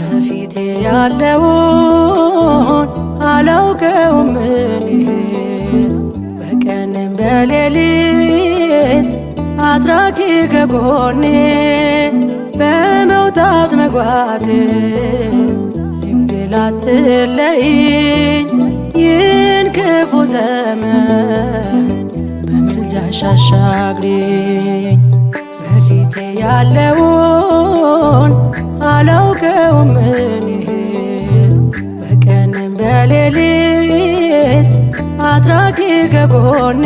በፊቴ ያለውን አላውቀውም እኔ በቀንም በሌሊት አድራጊ ከጎኔ በመውጣት መግባት ድንግል አትለይኝ ይህን ክፉ ዘመን በምልጃሽ አሻግሪኝ። በፊቴ ያለውን አላውቀውም እኔ በቀንም በሌሊት አድራጊ ከጎኔ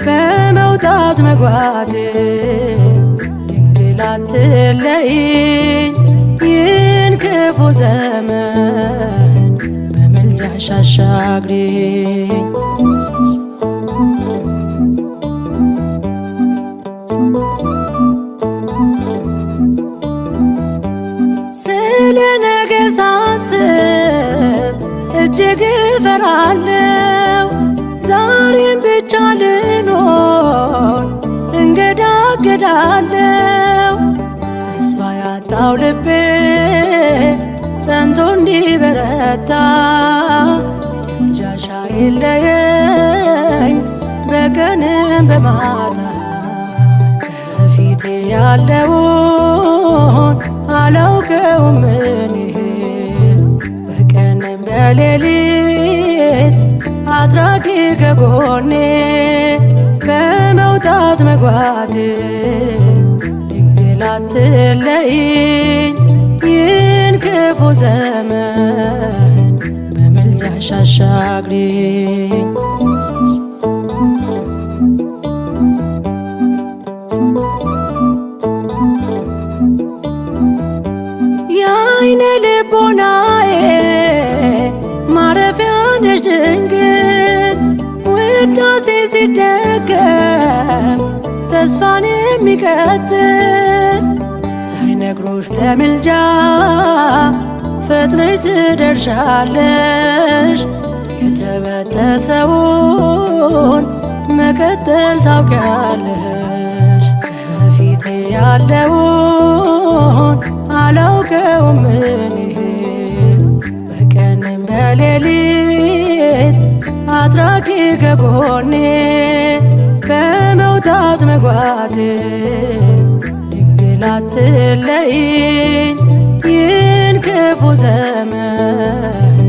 በመውጣት መግባት ድንግል አትለይኝ ይህን ክፉ ዘመን በምልጃሽ አሻግሪኝ። ስለ ነገ ሳስብ እጅግ እፈራለሁ። ዛሬም ብቻ ልኖር እንገዳገዳለሁ። ተስፋ ያጣው ልቤ ጸንቶ እንዲበረታ ምልጃሽ አይለየኝ በቀንም በማታ። በፊቴ ያለውን አላውቀውም እኔ በቀንም በሌሊት አድራጊ ከጎኔ በመውጣት መግባት ድንግል አትለይኝ ይህን ክፉ ዘመን በምልጃሽ አሻግሪኝ። የዓይነ ልቦናዬ ማረፊያ ነሽ ድንግል ውዳሴ ሲደገም ተስፋን የሚቀጥል ሳይነግሮሽ ለምልጃ ፈጥነሽ ትደርሻለሽ። የተበጠሰውን መቀጠል ታውቂያለሽ። በፊቴ ያለውን አላውቀውም እኔ በቀንም በሌሊት አድራጊ ከጎኔ በመውጣት መግባት ድንግል አትለይኝ ይህን ክፉ ዘመን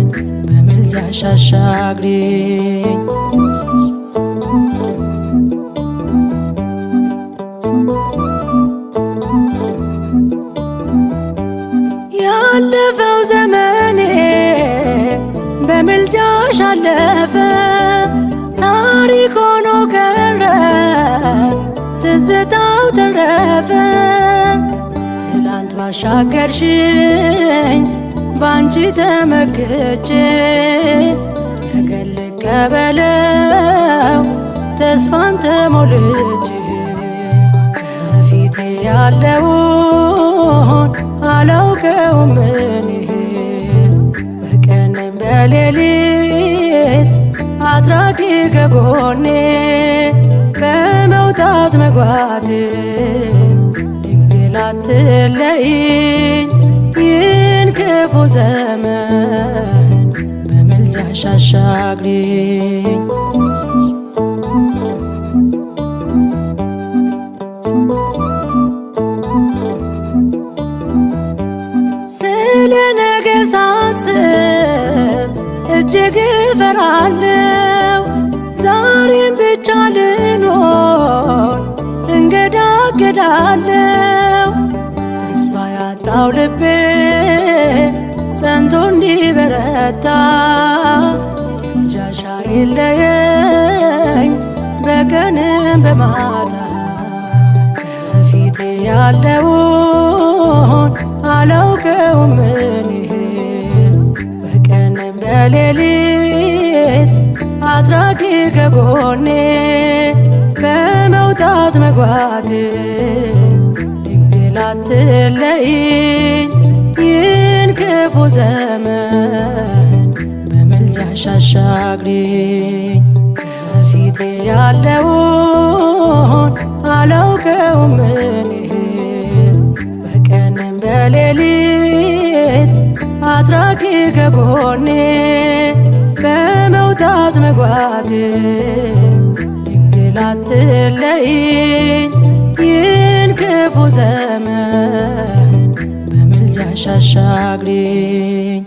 በምልጃሽ አሻግሪኝ። ያለፈው ዘመኔ በምልጃሽ አለፈ። ታሪክ ሆኖ ቀረ ትዝታው ተረፈ። ትላንት ባሻገርሽኝ ባንቺ ተመክቼ ነገን ልቀበለው ተስፋን ተሞልቼ። በፊቴ ያለውን አላውቀውም እኔ በቀንም በሌሊት አድራጊ ከጎኔ በመውጣት መግባት ድንግል አትለይኝ ይህን ክፉ ዘመን በምልጃሽ አሻግሪኝ። ስለ ነገ ሳስብ እጅግ እፈራለሁ። ዛሬም ብቻ ልኖር እንገዳገዳለሁ። ተስፋ ያጣው ልቤ ጸንቶ እንዲበረታ ምልጃሽ አይለየኝ በቀንም በማታ። በፊቴ ያለውን አላውቀውም እኔ በቀንም በሌሊት አድራጊ ከጎኔ በመውጣት መግባት ድንግል አትለይኝ ይህን ክፉ ዘመን በምልጃሽ አሻግሪኝ። ከፊቴ ያለውን አላውቀውም እኔ በቀንም በሌሊት አትራቂ ከጎኔ በመውጣት መግባቴ ድንግል አትለይኝ ይህን ክፉ ዘመን በምልጃሽ አሻግሪኝ።